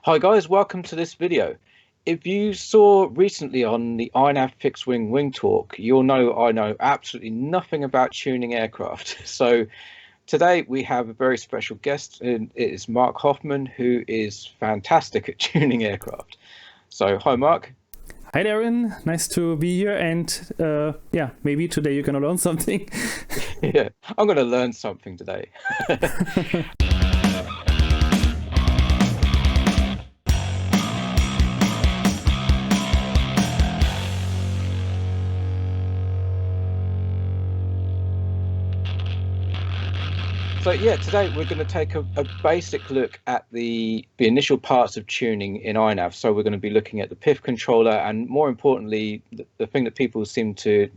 Hi guys, welcome to this video. If you saw recently on the iNav Fixed Wing Wing Talk, you'll know I know absolutely nothing about tuning aircraft. So today we have a very special guest, and it is Mark Hoffman, who is fantastic at tuning aircraft. So hi Mark. Hi Darren, nice to be here, and yeah, maybe today you're gonna learn something. Yeah, I'm gonna learn something today. So yeah, today we're going to take a basic look at the initial parts of tuning in iNav. So we're going to be looking at the PIFF controller, and more importantly, the thing that people seem to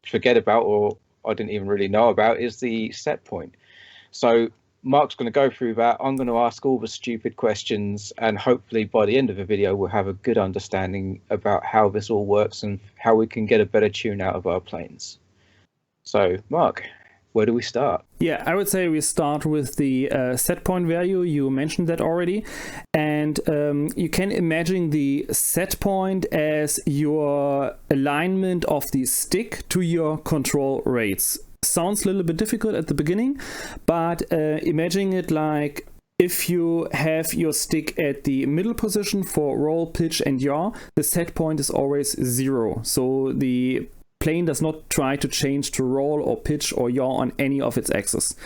forget about, or I didn't even really know about, is the set point. So Mark's going to go through that. I'm going to ask all the stupid questions, and hopefully by the end of the video we'll have a good understanding about how this all works and how we can get a better tune out of our planes. So Mark, where do we start? Yeah, I would say we start with the set point value. You mentioned that already. And you can imagine the set point as your alignment of the stick to your control rates. Sounds a little bit difficult at the beginning, but imagine it like if you have your stick at the middle position for roll, pitch, and yaw, the set point is always 0. So the plane does not try to change to roll or pitch or yaw on any of its axes.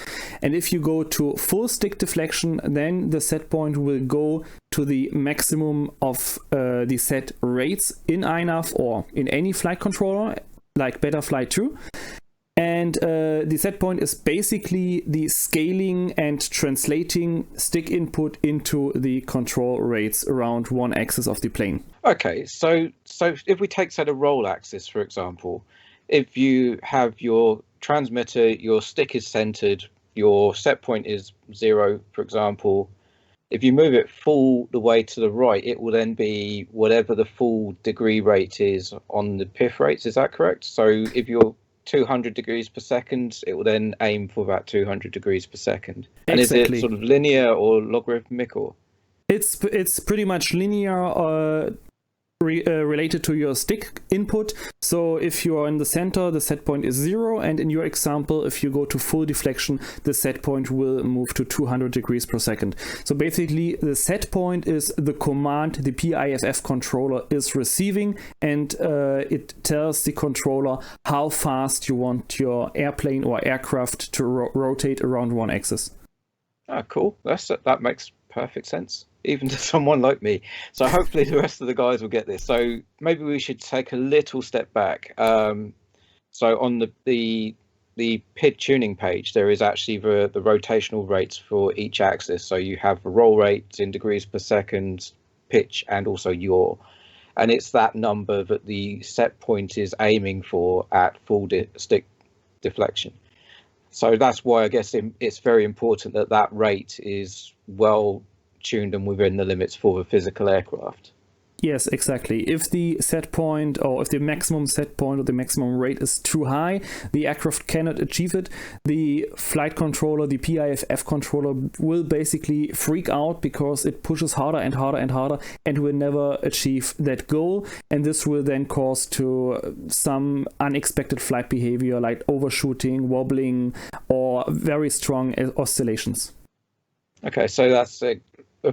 And if you go to full stick deflection, then the set point will go to the maximum of the set rates in iNav or in any flight controller, like Betaflight 2. And the set point is basically the scaling and translating stick input into the control rates around one axis of the plane. Okay, so if we take, say, the roll axis, for example, if you have your transmitter, your stick is centered, your set point is 0, for example, if you move it full the way to the right, it will then be whatever the full degree rate is on the PIFF rates. Is that correct? So if you're 200 degrees per second, it will then aim for about 200 degrees per second. And Exactly. is it sort of linear or logarithmic, or? It's pretty much linear related to your stick input. So if you are in the center, the set point is 0, and in your example, if you go to full deflection, the set point will move to 200 degrees per second. So basically, the set point is the command the PIFF controller is receiving, and it tells the controller how fast you want your airplane or aircraft to rotate around one axis. Ah, cool. That makes perfect sense, even to someone like me. So hopefully the rest of the guys will get this. So maybe we should take a little step back. So on the PID tuning page, there is actually the rotational rates for each axis. So you have the roll rates in degrees per second, pitch, and also yaw. And it's that number that the set point is aiming for at full stick deflection. So that's why I guess it's very important that that rate is well tuned and within the limits for the physical aircraft. Yes, exactly. If the set point, or if the maximum set point or the maximum rate is too high, the aircraft cannot achieve it. The flight controller, the PIFF controller, will basically freak out because it pushes harder and harder and harder and will never achieve that goal. And this will then cause to some unexpected flight behavior like overshooting, wobbling, or very strong oscillations. Okay, so that's a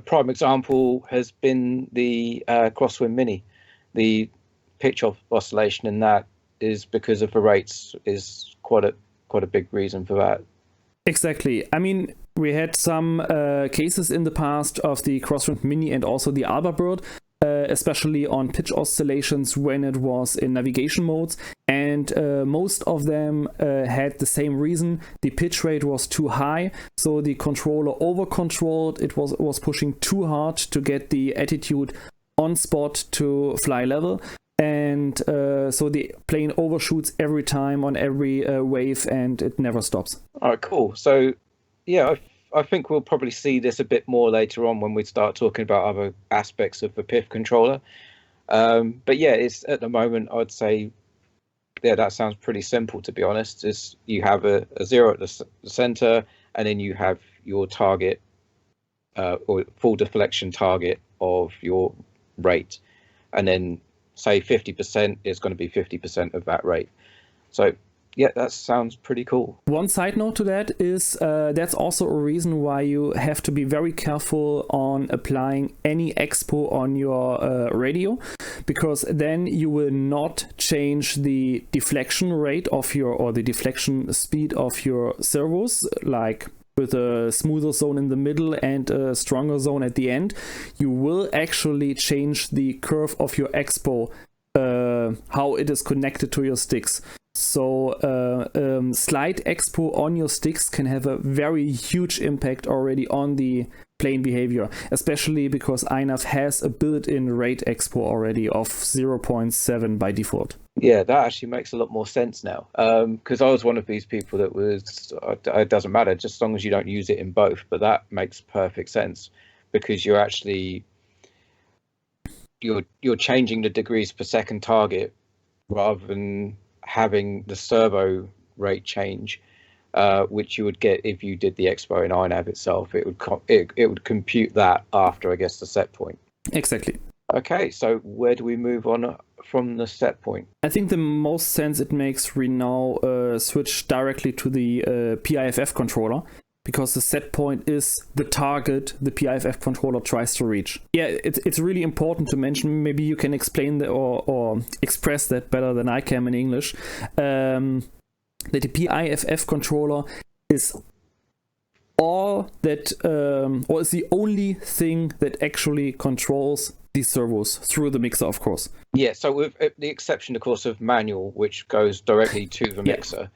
prime example has been the Crosswind Mini. The pitch oscillation in that is because of the rates is quite a big reason for that. Exactly. I mean, we had some cases in the past of the Crosswind Mini and also the Bird, especially on pitch oscillations when it was in navigation modes, and most of them had the same reason. The pitch rate was too high, so the controller over controlled. It was pushing too hard to get the attitude on spot to fly level, and so the plane overshoots every time on every wave, and it never stops. All right, cool. So yeah, I think we'll probably see this a bit more later on when we start talking about other aspects of the PIFF controller. But yeah, it's at the moment, I'd say, yeah, that sounds pretty simple, to be honest. Is you have a 0 at the center, and then you have your target or full deflection target of your rate, and then say 50% is going to be 50% of that rate. So yeah, that sounds pretty cool. One side note to that is that's also a reason why you have to be very careful on applying any expo on your radio, because then you will not change the deflection rate of your, or the deflection speed of your servos, like with a smoother zone in the middle and a stronger zone at the end. You will actually change the curve of your expo, how it is connected to your sticks. So slight expo on your sticks can have a very huge impact already on the plane behavior, especially because iNav has a built-in rate expo already of 0.7 by default. Yeah, that actually makes a lot more sense now, because I was one of these people that was, it doesn't matter just as long as you don't use it in both, but that makes perfect sense, because you're actually you're changing the degrees per second target rather than having the servo rate change, which you would get if you did the expo in iNav itself. It would compute that after, I guess, the set point. Exactly. Okay, so where do we move on from the set point? I think the most sense it makes we now switch directly to the PIFF controller, because the set point is the target the PIFF controller tries to reach. Yeah, it's really important to mention, maybe you can explain that or express that better than I can in English, that the PIFF controller is all that, or is the only thing that actually controls these servos through the mixer, of course. Yeah, so with the exception, of course, of manual, which goes directly to the mixer.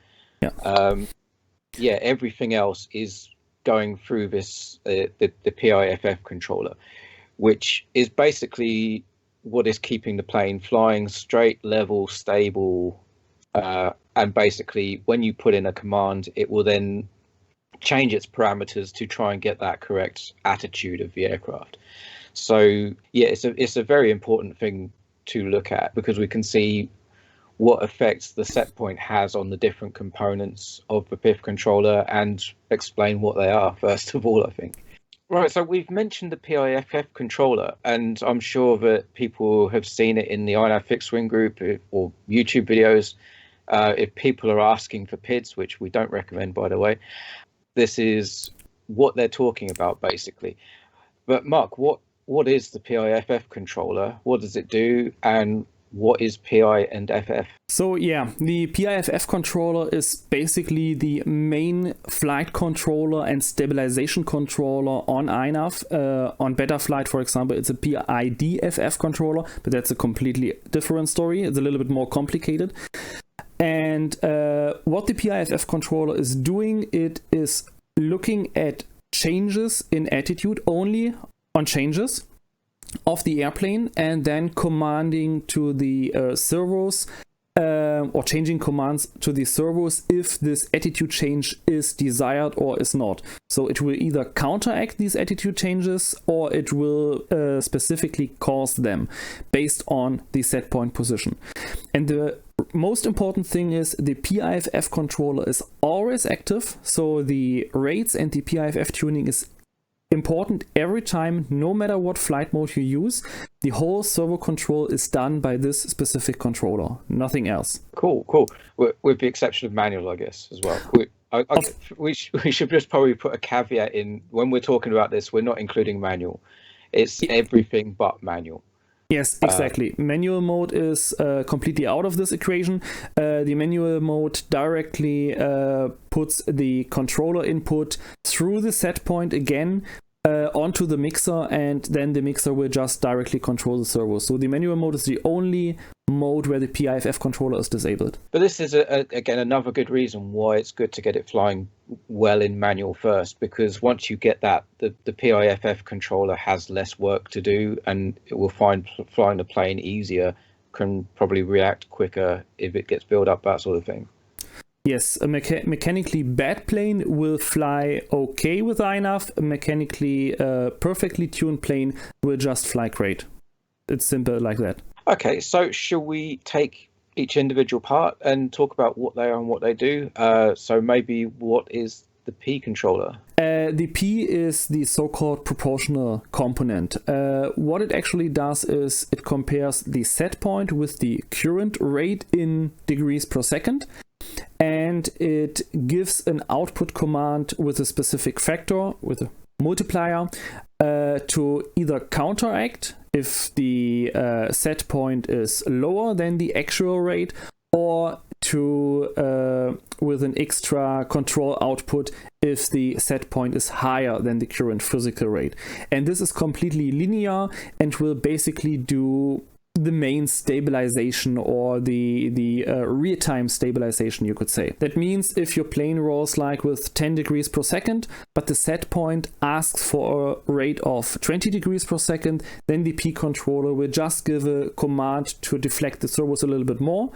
Yeah, everything else is going through this the PIFF controller, which is basically what is keeping the plane flying straight, level, stable, and basically when you put in a command, it will then change its parameters to try and get that correct attitude of the aircraft. So yeah, it's a very important thing to look at, because we can see what effects the set point has on the different components of the PIFF controller, and explain what they are first of all, I think. Right, so we've mentioned the PIFF controller, and I'm sure that people have seen it in the iNav fixed wing group or YouTube videos. If people are asking for PIDs, which we don't recommend, by the way, this is what they're talking about basically. But Mark, what is the PIFF controller? What does it do? And what is PI and FF? So yeah, the PIFF controller is basically the main flight controller and stabilization controller on iNav. On Betaflight, for example, it's a PIDFF controller, but that's a completely different story. It's a little bit more complicated. And what the PIFF controller is doing, it is looking at changes in attitude, only on changes of the airplane, and then commanding to the servos, or changing commands to the servos if this attitude change is desired or is not. So it will either counteract these attitude changes, or it will specifically cause them based on the set point position. And the most important thing is the PIFF controller is always active, so the rates and the PIFF tuning is important every time, no matter what flight mode you use. The whole servo control is done by this specific controller, nothing else. Cool. With the exception of manual, I guess, as well. We should just probably put a caveat in when we're talking about this. We're not including manual. It's everything but manual. Yes, exactly. Manual mode is completely out of this equation. The manual mode directly puts the controller input through the set point again onto the mixer, and then the mixer will just directly control the servo. So the manual mode is the only mode where the PIFF controller is disabled. But this is again another good reason why it's good to get it flying well in manual first, because once you get that, the PIFF controller has less work to do, and it will find flying the plane easier, can probably react quicker if it gets built up, that sort of thing. Yes, a mechanically bad plane will fly okay with iNav. A mechanically perfectly tuned plane will just fly great. It's simple like that. Okay, so shall we take each individual part and talk about what they are and what they do? So maybe what is the P controller? The P is the so-called proportional component. What it actually does is it compares the set point with the current rate in degrees per second, and it gives an output command with a specific factor, with a multiplier, to either counteract if the set point is lower than the actual rate, or to with an extra control output if the set point is higher than the current physical rate. And this is completely linear and will basically do the main stabilization, or the real-time stabilization, you could say. That means if your plane rolls like with 10 degrees per second, but the set point asks for a rate of 20 degrees per second, then the P controller will just give a command to deflect the servos a little bit more.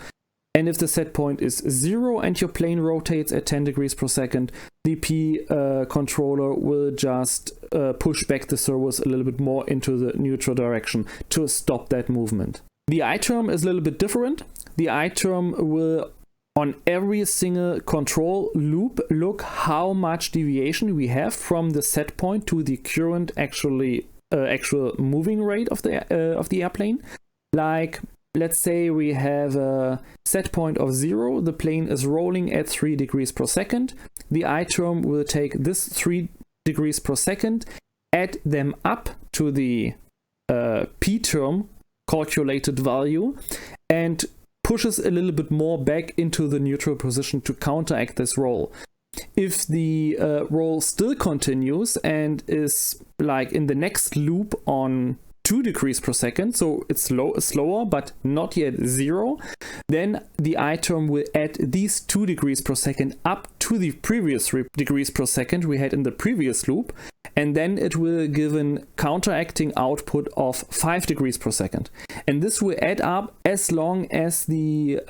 And if the set point is 0 and your plane rotates at 10 degrees per second, the P controller will just push back the servos a little bit more into the neutral direction to stop that movement. The I term is a little bit different. The I term will, on every single control loop, look how much deviation we have from the set point to the current actual moving rate of the airplane. Like, let's say we have a set point of 0, the plane is rolling at 3 degrees per second. The I term will take this 3 degrees per second, add them up to the P term calculated value, and pushes a little bit more back into the neutral position to counteract this roll. If the roll still continues and is like in the next loop on 2 degrees per second, so it's slower but not yet 0, then the I term will add these 2 degrees per second up to the previous degrees per second we had in the previous loop, and then it will give an counteracting output of 5 degrees per second. And this will add up as long as the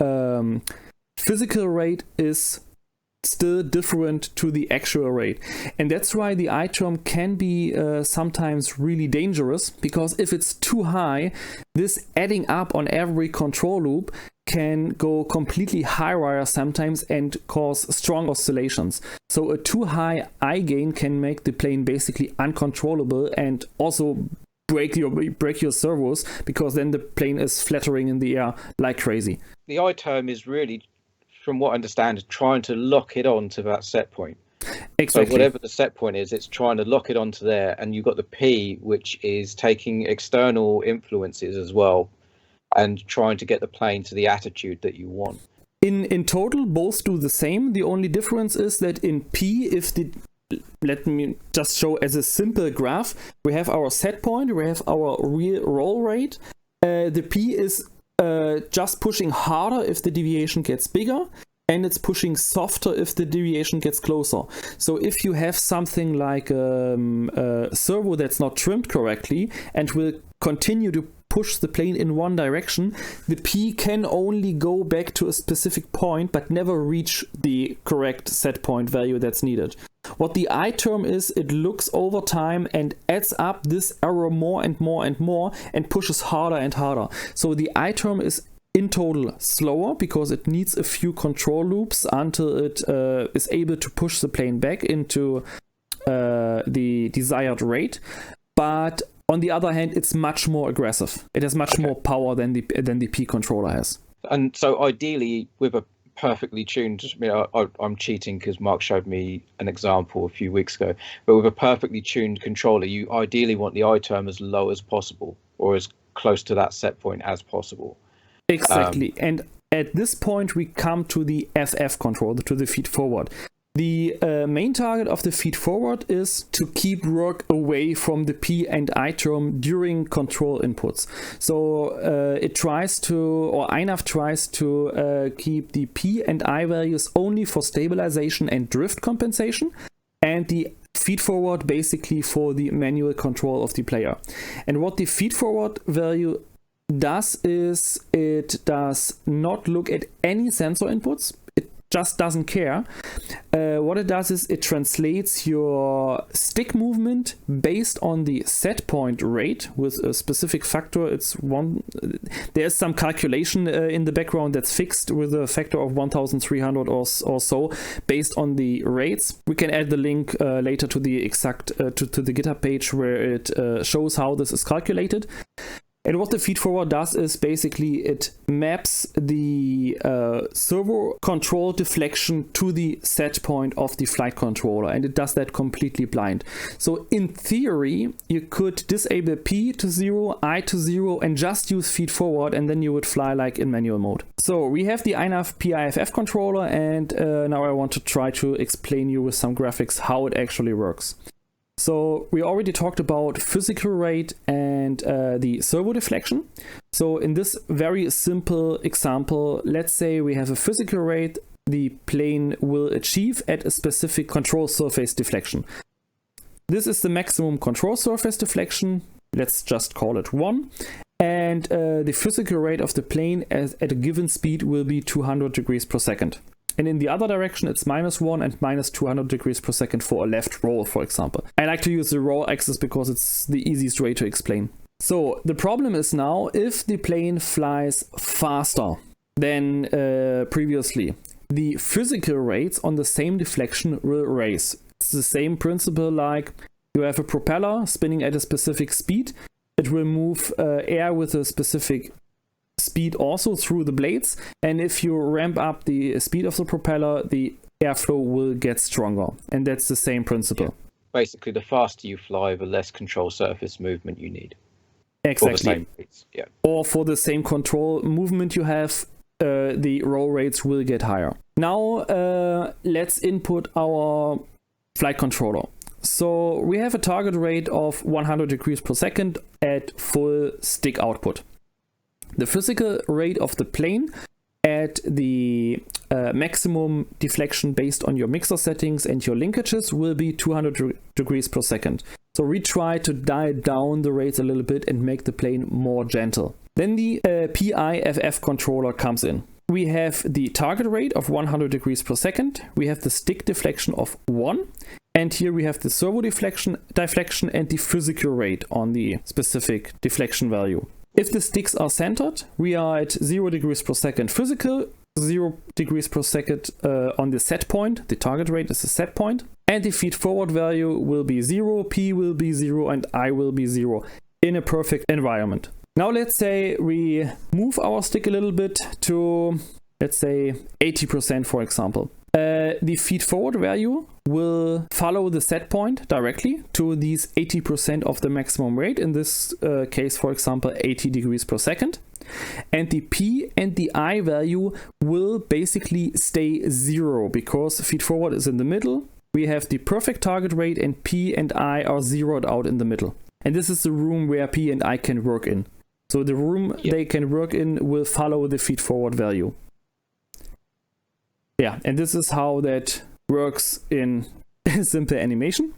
physical rate is still different to the actual rate. And that's why the I term can be sometimes really dangerous, because if it's too high, this adding up on every control loop can go completely haywire sometimes and cause strong oscillations. So a too high I gain can make the plane basically uncontrollable and also break your servos, because then the plane is fluttering in the air like crazy. The I term is really, from what I understand, trying to lock it onto that set point. Exactly. So whatever the set point is, it's trying to lock it onto there, and you've got the P, which is taking external influences as well and trying to get the plane to the attitude that you want. In total, both do the same. The only difference is that in P, let me just show as a simple graph, we have our set point, we have our real roll rate. The P is just pushing harder if the deviation gets bigger, and it's pushing softer if the deviation gets closer. So if you have something like a servo that's not trimmed correctly and will continue to push the plane in one direction, the P can only go back to a specific point but never reach the correct set point value that's needed. What the I term is, it looks over time and adds up this error more and more and more and pushes harder and harder. So the I term is in total slower because it needs a few control loops until it is able to push the plane back into the desired rate. But on the other hand, it's much more aggressive. It has much more power than the P controller has. And so ideally, with a perfectly tuned, I'm cheating because Mark showed me an example a few weeks ago, but with a perfectly tuned controller, you ideally want the I term as low as possible or as close to that set point as possible. Exactly. And at this point, we come to the FF controller, to the feed forward. The main target of the feed forward is to keep work away from the P and I term during control inputs. So it tries to, or iNav tries to keep the P and I values only for stabilization and drift compensation, and the feed forward basically for the manual control of the player. And what the feed forward value does is it does not look at any sensor inputs. It just doesn't care. What it does is it translates your stick movement based on the set point rate with a specific factor. There's some calculation in the background that's fixed with a factor of 1300 or so based on the rates. We can add the link later to the exact to the GitHub page where it shows how this is calculated. And what the feed-forward does is basically it maps the servo control deflection to the set point of the flight controller, and it does that completely blind. So in theory, you could disable P to 0, I to 0, and just use feed-forward, and then you would fly like in manual mode. So we have the iNav PIFF controller, and now I want to try to explain you with some graphics how it actually works. So we already talked about physical rate and the servo deflection. So in this very simple example, let's say we have a physical rate the plane will achieve at a specific control surface deflection. This is the maximum control surface deflection. Let's just call it 1. And the physical rate of the plane at a given speed will be 200 degrees per second. And in the other direction, it's -1 and -200 degrees per second for a left roll, for example. I like to use the roll axis because it's the easiest way to explain. So the problem is now, if the plane flies faster than previously, the physical rates on the same deflection will raise. It's the same principle like you have a propeller spinning at a specific speed. It will move air with a specific speed also through the blades, and if you ramp up the speed of the propeller, the airflow will get stronger, and that's the same principle. Yeah. Basically, the faster you fly, the less control surface movement you need. Exactly. For the same rates. Yeah. Or for the same control movement you have, the roll rates will get higher. Now let's input our flight controller. So we have a target rate of 100 degrees per second at full stick output. The physical rate of the plane at the maximum deflection based on your mixer settings and your linkages will be 200 degrees per second. So we try to dial down the rates a little bit and make the plane more gentle. Then the PIFF controller comes in. We have the target rate of 100 degrees per second. We have the stick deflection of 1. And here we have the servo deflection and the physical rate on the specific deflection value. If the sticks are centered, we are at 0 degrees per second physical, 0 degrees per second on the set point. The target rate is the set point. And the feed forward value will be 0, P will be 0, and I will be 0 in a perfect environment. Now let's say we move our stick a little bit to, let's say, 80%, for example. The feed forward value will follow the set point directly to these 80% of the maximum rate. In this case, for example, 80 degrees per second. And the P and the I value will basically stay 0 because feed forward is in the middle. We have the perfect target rate and P and I are zeroed out in the middle. And this is the room where P and I can work in. So the room they can work in will follow the feed forward value. Yeah, and this is how that works in simple animation.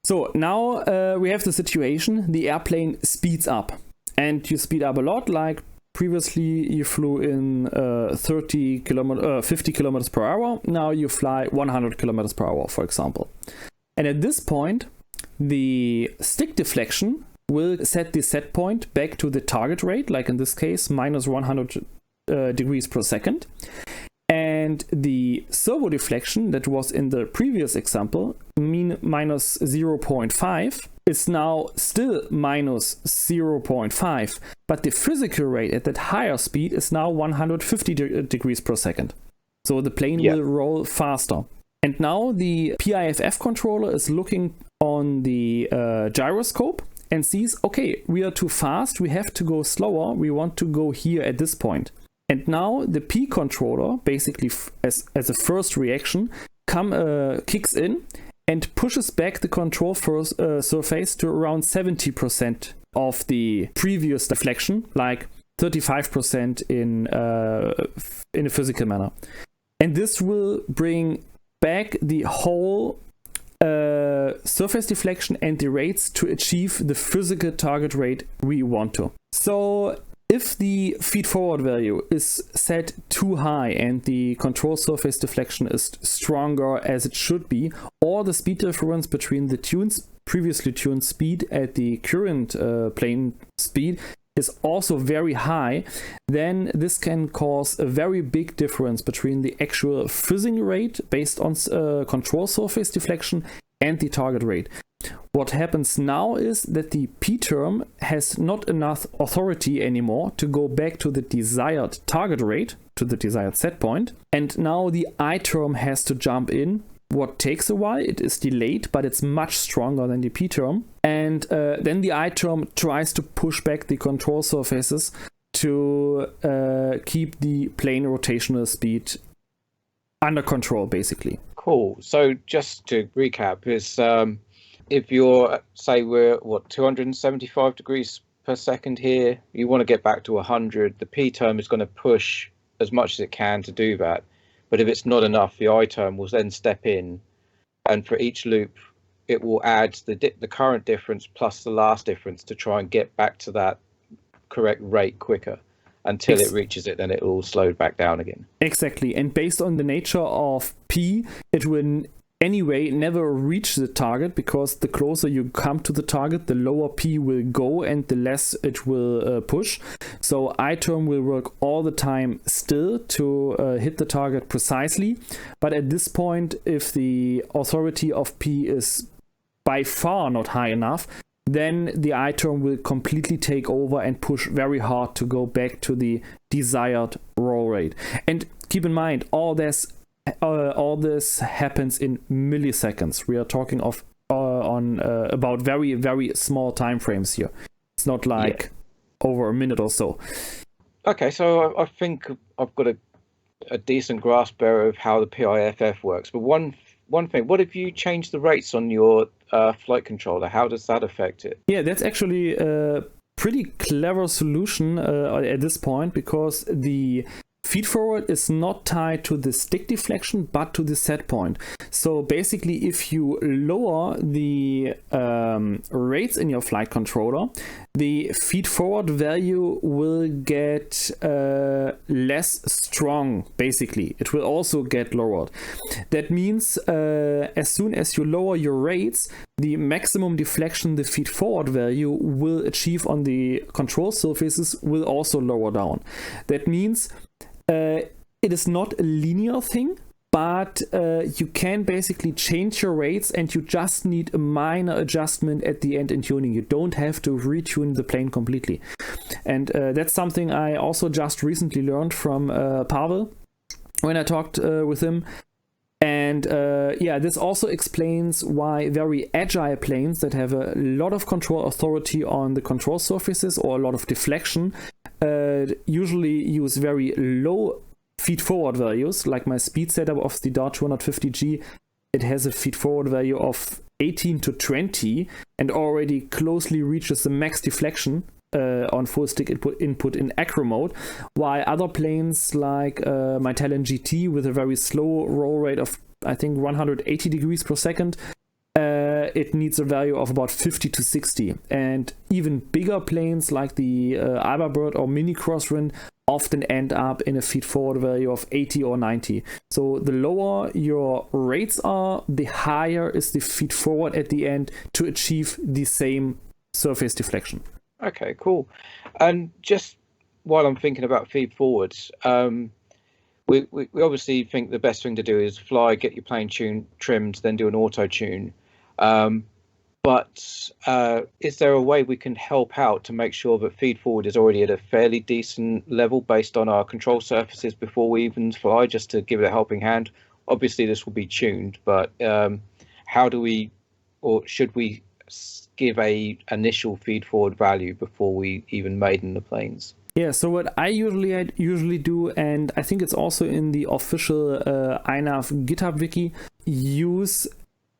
So now we have the situation, the airplane speeds up. And you speed up a lot, like previously you flew in 50 kilometers per hour. Now you fly 100 kilometers per hour, for example. And at this point, the stick deflection will set the set point back to the target rate, like in this case, -100 degrees per second. And the servo deflection that was in the previous example, minus 0.5, is now still minus 0.5. But the physical rate at that higher speed is now 150 degrees per second. So the plane will roll faster. And now the PIFF controller is looking on the gyroscope and sees, okay, we are too fast, we have to go slower, we want to go here at this point. And now the P controller, basically as a first reaction, kicks in and pushes back the control surface to around 70% of the previous deflection, like 35% in a physical manner. And this will bring back the whole surface deflection and the rates to achieve the physical target rate we want to. So if the feed forward value is set too high and the control surface deflection is stronger as it should be, or the speed difference between the previously tuned speed at the current plane speed is also very high, then this can cause a very big difference between the actual fizzing rate based on control surface deflection and the target rate. What happens now is that the P term has not enough authority anymore to go back to the desired target rate, to the desired set point, and now the I term has to jump in. What takes a while, it is delayed, but it's much stronger than the P term. And then the I term tries to push back the control surfaces to keep the plane rotational speed under control, basically. Cool. So just to recap, is if you're, say we're 275 degrees per second here, you want to get back to 100, the P term is going to push as much as it can to do that. But if it's not enough, the I term will then step in, and for each loop, it will add the current difference plus the last difference to try and get back to that correct rate quicker. Until it reaches it, then it will slow back down again. Exactly. And based on the nature of P, it will anyway never reach the target, because the closer you come to the target, the lower P will go and the less it will push. So I term will work all the time still to hit the target precisely. But at this point, if the authority of P is by far not high enough, then the I term will completely take over and push very hard to go back to the desired roll rate. And keep in mind, all this happens in milliseconds. We are talking of about very, very small time frames here. It's not like over a minute or so. Okay, so I think I've got a decent grasp there of how the PIFF works. But one thing, what if you change the rates on your flight controller? How does that affect it? Yeah, that's actually a pretty clever solution at this point, because the feed forward is not tied to the stick deflection, but to the set point. So basically, if you lower the rates in your flight controller, the feed forward value will get less strong, basically. It will also get lowered. That means as soon as you lower your rates, the maximum deflection the feed forward value will achieve on the control surfaces will also lower down. That means it is not a linear thing, but you can basically change your rates, and you just need a minor adjustment at the end in tuning. You don't have to retune the plane completely. And that's something I also just recently learned from Pavel when I talked with him. And this also explains why very agile planes that have a lot of control authority on the control surfaces or a lot of deflection usually use very low feed forward values. Like my speed setup of the Dart 250G, it has a feed forward value of 18 to 20 and already closely reaches the max deflection on full stick input in acro mode, while other planes like my Talon GT with a very slow roll rate of I think 180 degrees per second, it needs a value of about 50 to 60. And even bigger planes like the Bird or Mini Crosswind often end up in a feed forward value of 80 or 90. So the lower your rates are, the higher is the feed forward at the end to achieve the same surface deflection. Okay, cool. And just while I'm thinking about feed forwards, we obviously think the best thing to do is fly, get your plane trimmed, then do an auto tune. But is there a way we can help out to make sure that feed forward is already at a fairly decent level based on our control surfaces before we even fly, just to give it a helping hand? Obviously, this will be tuned, but how do we, or should we give a initial feed forward value before we even maiden the planes? Yeah, so what I usually do, and I think it's also in the official iNav GitHub wiki, use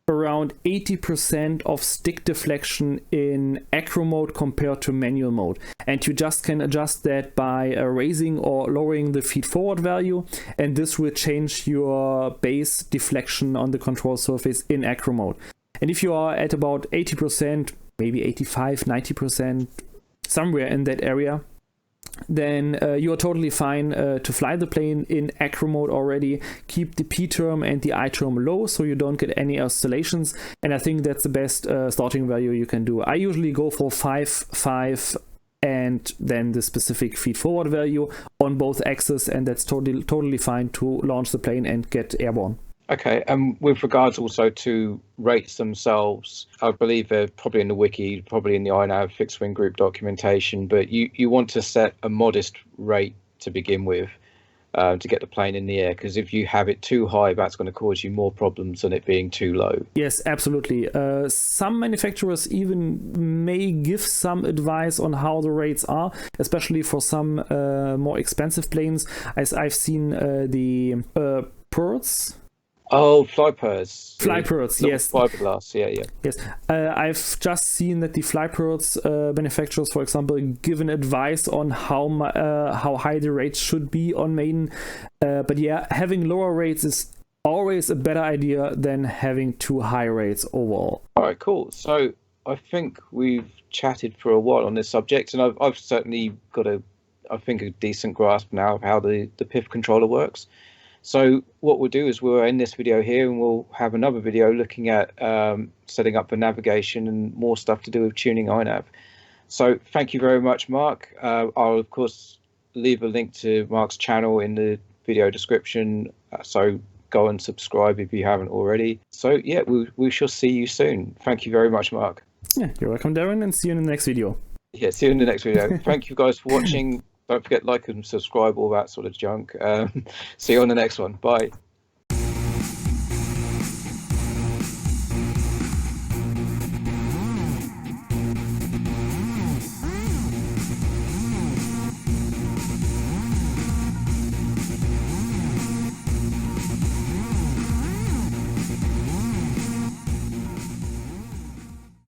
around 80% of stick deflection in acro mode compared to manual mode. And you just can adjust that by raising or lowering the feed forward value, and this will change your base deflection on the control surface in acro mode. And if you are at about 80%, maybe 85, 90%, somewhere in that area, then you are totally fine to fly the plane in acro mode already. Keep the P term and the I term low so you don't get any oscillations, and I think that's the best starting value you can do. I usually go for 5, 5, and then the specific feed forward value on both axes, and that's totally fine to launch the plane and get airborne. Okay, and with regards also to rates themselves, I believe they're probably in the wiki, probably in the iNav fixed wing group documentation, but you want to set a modest rate to begin with to get the plane in the air, because if you have it too high, that's going to cause you more problems than it being too low. Yes, absolutely. Some manufacturers even may give some advice on how the rates are, especially for some more expensive planes. As I've seen the Pearls. Oh, FlyPers. FlyPers, yes. Fiberglass, yeah. Yes, I've just seen that the FlyPers manufacturers, for example, given advice on how high the rates should be on maiden. But yeah, having lower rates is always a better idea than having too high rates overall. All right, cool. So I think we've chatted for a while on this subject, and I've certainly got a decent grasp now of how the PIFF controller works. So what we'll do is we'll end this video here, and we'll have another video looking at setting up the navigation and more stuff to do with tuning iNav. So thank you very much, Mark. I'll of course leave a link to Mark's channel in the video description, so go and subscribe if you haven't already. So yeah, we shall see you soon. Thank you very much, Mark. Yeah, you're welcome, Darren, and see you in the next video. Yeah, see you in the next video. Thank you guys for watching. Don't forget, like and subscribe, all that sort of junk. See you on the next one. Bye.